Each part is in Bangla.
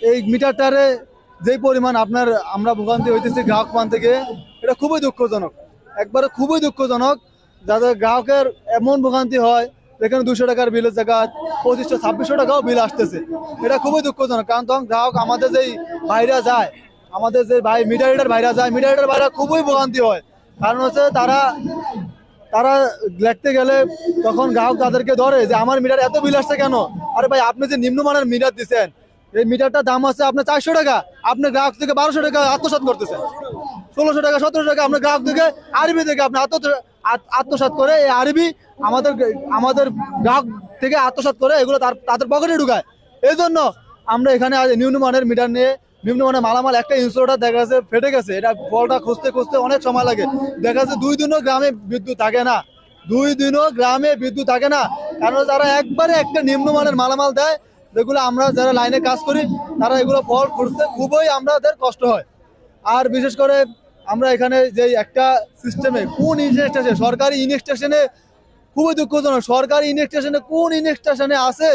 এই মিটারটারে যেই পরিমাণ আপনার আমরা ভোগান্তি হইতেছি গ্রাহক মান থেকে, এটা খুবই দুঃখজনক, একবারে খুবই দুঃখজনক। যাদের গ্রাহকের এমন ভোগান্তি হয়, এখানে 200 টাকার বিলের জায়গা 2500-2600 টাকাও বিল আসতেছে, এটা খুবই দুঃখজনক। কারণ তখন গ্রাহক আমাদের যেই বাইরে যায়, আমাদের যে মিটার রিডার বাইরে যায়, মিটার রিডার বাইরে খুবই ভোগান্তি হয়। কারণ হচ্ছে তারা তারা লিখতে গেলে তখন গ্রাহক তাদেরকে ধরে যে আমার মিটার এত বিল আসছে কেন। আরে ভাই, আপনি যে নিম্নমানের মিটার দিচ্ছেন, এই মিটারটার দাম আছে আপনার 400 টাকা, আপনি গ্রাহক থেকে 1200 টাকা আত্মসাৎ করতেছেন। 1600 টাকা 1700 টাকা আপনার গ্রাহক থেকে আরবি থেকে আপনি আত্মসাৎ করে, এই আরবি আমাদের আমাদের গ্রাহক থেকে আত্মসাৎ করে এগুলো তাদের পকেটে ঢুকায়। এই জন্য আমরা এখানে নিম্নমানের মিটার নিয়ে নিম্নমানের মালামাল, একটা ইনসুলেটর দেখা যাচ্ছে ফেটে গেছে, এটা বলটা খুঁজতে খুঁজতে অনেক সময় লাগে। দেখা যাচ্ছে 2 দিনও গ্রামে বিদ্যুৎ থাকে না, 2 দিনও গ্রামে বিদ্যুৎ থাকে না। কারণ তারা একবারে একটা নিম্নমানের মালামাল দেয়, যেগুলো আমরা যারা লাইনে কাজ করি তারা এগুলো ফল খুঁজতে খুবই আমাদের কষ্ট হয়। আর বিশেষ করে আমরা এখানে যে একটা সিস্টেমে কোন ইনস্টেশনে, সরকারি ইনস্টেশনে, খুবই দুঃখজনক, সরকারি ইনস্টেশনে কোন ইনস্টেশনে আছে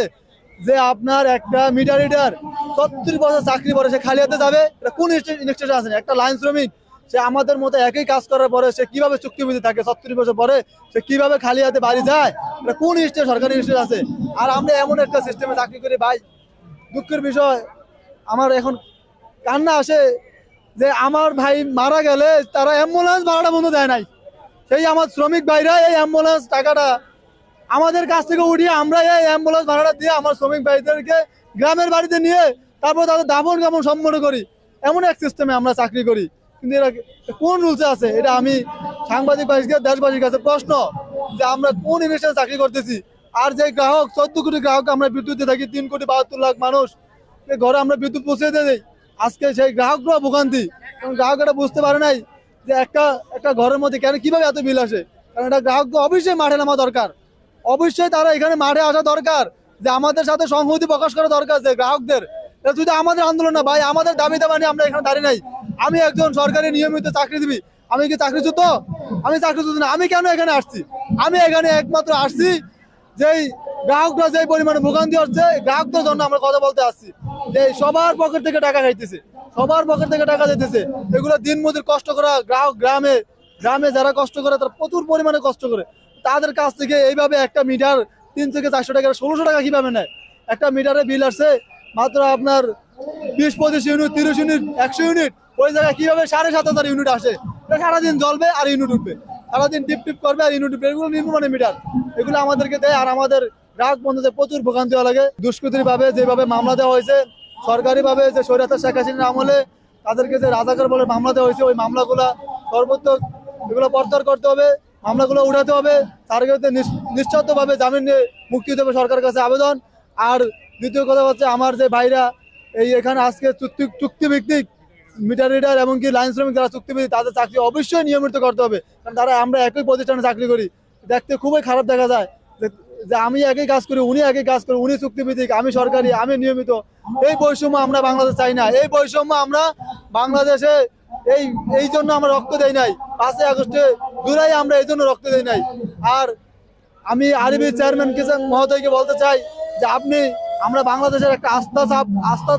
যে আপনার একটা মিটার রিডার 36 বছর চাকরি করে সে খালি হাতে যাবে? এটা কোন ইনস্টেশন আছে? একটা লাইন শ্রমিক সে আমাদের মতো একই কাজ করার পরে সে কিভাবে চুক্তিবিধি থাকে 36 বছর পরে, সে কিভাবে খালি হাতে বাড়ি যায়? এটা কোন স্টেট সরকারি স্টেট আছে? আর আমরা এমন একটা সিস্টেমে চাকরি করি ভাই, দুঃখের বিষয় আমার এখন কান্না আসে যে আমার ভাই মারা গেলে তারা অ্যাম্বুলেন্স ভাড়াটা বন্ধ দেয় নাই। সেই আমার শ্রমিক ভাইরা এই অ্যাম্বুলেন্স টাকাটা আমাদের কাছ থেকে উঠিয়ে আমরা এই অ্যাম্বুলেন্স ভাড়াটা দিয়ে আমার শ্রমিক ভাইদেরকে গ্রামের বাড়িতে নিয়ে তারপর তাদের দাফন কামন সম্পন্ন করি। এমন এক সিস্টেমে আমরা চাকরি করি, কিন্তু এরা কোন রুলসে আছে? এটা আমি সাংবাদিক ভাইকে, দেশবাসীর কাছে প্রশ্ন যে আমরা কোন ইনস্টিটিউশনে চাকরি করতেছি? আর যে গ্রাহক 14 কোটি গ্রাহক আমরা বিদ্যুৎ দিয়ে থাকি, 3,72,00,000 মানুষ ঘরে আমরা বিদ্যুৎ পৌঁছে দিয়ে দিই, আজকে সেই গ্রাহকরা ভোগান্তি। এবং গ্রাহক এটা বুঝতে পারে নাই যে একটা একটা ঘরের মধ্যে কেন কিভাবে এত বিল আসে। কারণ এটা গ্রাহককে অবশ্যই মাঠে নামা দরকার, অবশ্যই তারা এখানে মাঠে আসা দরকার, যে আমাদের সাথে সংহতি প্রকাশ করা দরকার যে গ্রাহকদের। এটা যদি আমাদের আন্দোলন না ভাই, আমাদের দাবি দাবা নিয়ে আমরা এখানে দাঁড়িয়ে নাই। আমি একজন সরকারি নিয়মিত চাকরিজীবী, আমি কি চাকরিচ্যুত? আমি চাকরিচ্যুত না। আমি কেন এখানে আসছি? আমি এখানে একমাত্র আসছি যেই গ্রাহকরা যেই পরিমাণে ভোগান্তি হচ্ছে, গ্রাহকদের জন্য আমরা কথা বলতে আসছি। যে সবার পকেট থেকে টাকা খাইতেছে, সবার পকেট থেকে টাকা দিতেছে, এগুলো দিনমজুর কষ্ট করা গ্রাহক, গ্রামে গ্রামে যারা কষ্ট করে তারা প্রচুর পরিমাণে কষ্ট করে, তাদের কাছ থেকে এইভাবে একটা মিটার 3 থেকে 400 টাকা 1600 টাকা কিভাবে নেয়? একটা মিটারে বিল আসছে মাত্র আপনার 20-25 ইউনিট, 30 ইউনিট, 100 ইউনিট, ওই জায়গায় কিভাবে 7,500 ইউনিট আসে? সারাদিন জ্বলবে আর ইউনিট উঠবে, সারাদিন টিপ টিপ করবে আর ইউনিট উঠবে, এগুলো নিম্নমানের মিটার, এগুলো আমাদেরকে দেয়। আর আমাদের গ্রাহক বন্ধুদের প্রচুর ভোগান্তি হওয়া লাগে। দুষ্কৃতির ভাবে যেভাবে মামলা দেওয়া হয়েছে, সরকারি ভাবে যে স্বৈরাচার শেখ হাসিনার আমলে তাদেরকে যে রাজাকার বলে মামলা দেওয়া হয়েছে, ওই মামলাগুলা সর্বোচ্চ এগুলো প্রত্যাহার করতে হবে, মামলাগুলো উঠাতে হবে, তার বিরুদ্ধে নিঃশর্তভাবে জামিন নিয়ে মুক্তি দেবে সরকারের কাছে আবেদন। আর দ্বিতীয় কথা হচ্ছে, আমার যে ভাইরা এই এখানে আজকে চুক্তিভিত্তিক মিটার রিডার এবং কি লাইন শ্রমিক যারা চুক্তিভিত্তিক, তাদের চাকরি অবশ্যই নিয়মিত করতে হবে। কারণ তারা আমরা একই প্রতিষ্ঠানে চাকরি করি, দেখতে খুবই খারাপ দেখা যায় যে আমি একই কাজ করি, উনি একই কাজ করি, উনি চুক্তিভিত্তিক, আমি সরকারি, আমি নিয়মিত। এই বৈষম্য আমরা বাংলাদেশ চাই না। এই বৈষম্য আমরা বাংলাদেশে এই এই জন্য আমরা রক্ত দেই নাই 5ই আগস্টে, জুলাই আমরা এই জন্য রক্ত দেই নাই। আর আমি আরবি চেয়ারম্যান মহোদয়কে বলতে চাই যে আপনি, আমরা বাংলাদেশের একটা আস্থা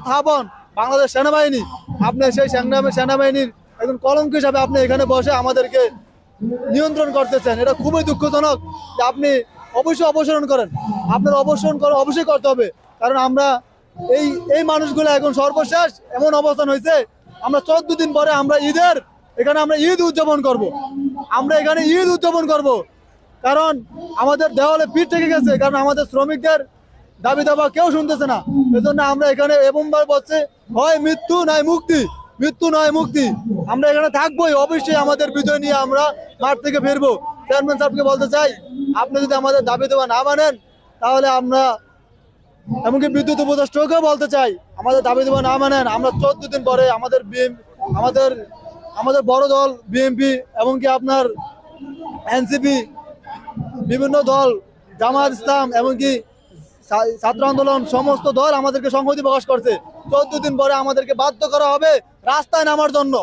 স্থাপন বাংলাদেশ সেনাবাহিনী, আপনি সেই সেনাবাহিনীর একজন কলঙ্ক হিসাবে আপনি এখানে বসে আমাদেরকে নিয়ন্ত্রণ করতেছেন। এটা খুবই দুঃখজনক যে আপনি অবশ্যই অপসারণ করেন, আপনার অবসারণ অবশ্যই করতে হবে। কারণ আমরা এই এই মানুষগুলো এখন সর্বশেষ এমন অবস্থান হয়েছে, আমরা 14 দিন পরে আমরা এখানে আমরা ঈদ উদযাপন করব, আমরা এখানে ঈদ উদযাপন করব। কারণ আমাদের দেওয়ালে পিঠ থেকে গেছে, কারণ আমাদের শ্রমিকদের দাবি দাবা কেউ শুনতেছে না। এজন্য আমরা এখানে এমনবার বলছে, হয় মৃত্যু নয় মুক্তি, মৃত্যু নয় মুক্তি। আমরা এখানে থাকবোই, অবশ্যই আমাদের বিজয় নিয়ে আমরা মাঠ থেকে ফিরবো। চেয়ারম্যান সাহেবকে বলতে চাই, আপনি যদি আমাদের দাবি দেওয়া না মানেন, তাহলে আমরা, এমনকি বিদ্যুৎ উপদেষ্টাকেও বলতে চাই, আমাদের দাবি দেওয়া না মানেন, আমরা 14 দিন পরে আমাদের আমাদের বড় দল বিএনপি এমনকি আপনার এনসিপি, বিভিন্ন দল, জামায়াত ইসলাম এমনকি ছাত্র আন্দোলন, সমস্ত দল আমাদেরকে সংহতি প্রকাশ করছে। 14 দিন পরে আমাদেরকে বাধ্য করা হবে রাস্তায় নামার জন্য।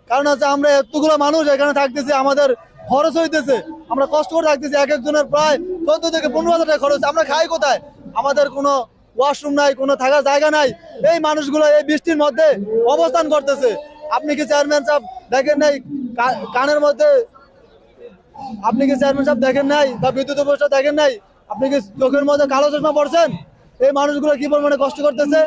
কারণ হচ্ছে আমরা এতগুলো মানুষ এখানে থাকতেছি, আমাদের খরচ হইতেছে, আমরা কষ্ট করে থাকতেছি, এক একজনের প্রায় 14 থেকে 15 হাজার টাকা খরচ। আমরা খাই কোথায়? আমাদের কোনো ওয়াশরুম নাই, কোনো থাকার জায়গা নাই। এই মানুষগুলো এই বৃষ্টির মধ্যে অবস্থান করতেছে। আপনি কি চেয়ারম্যান সাহেব দেখেন নাই কানের মধ্যে? আপনি কি চেয়ারম্যান সাহেব দেখেন নাই বা বিদ্যুৎ উপদেষ্টা দেখেন নাই? আপনি কি চোখের মধ্যে কালো চশমা পড়ছেন? এই মানুষগুলো কি পরিমাণে কষ্ট করতেছে।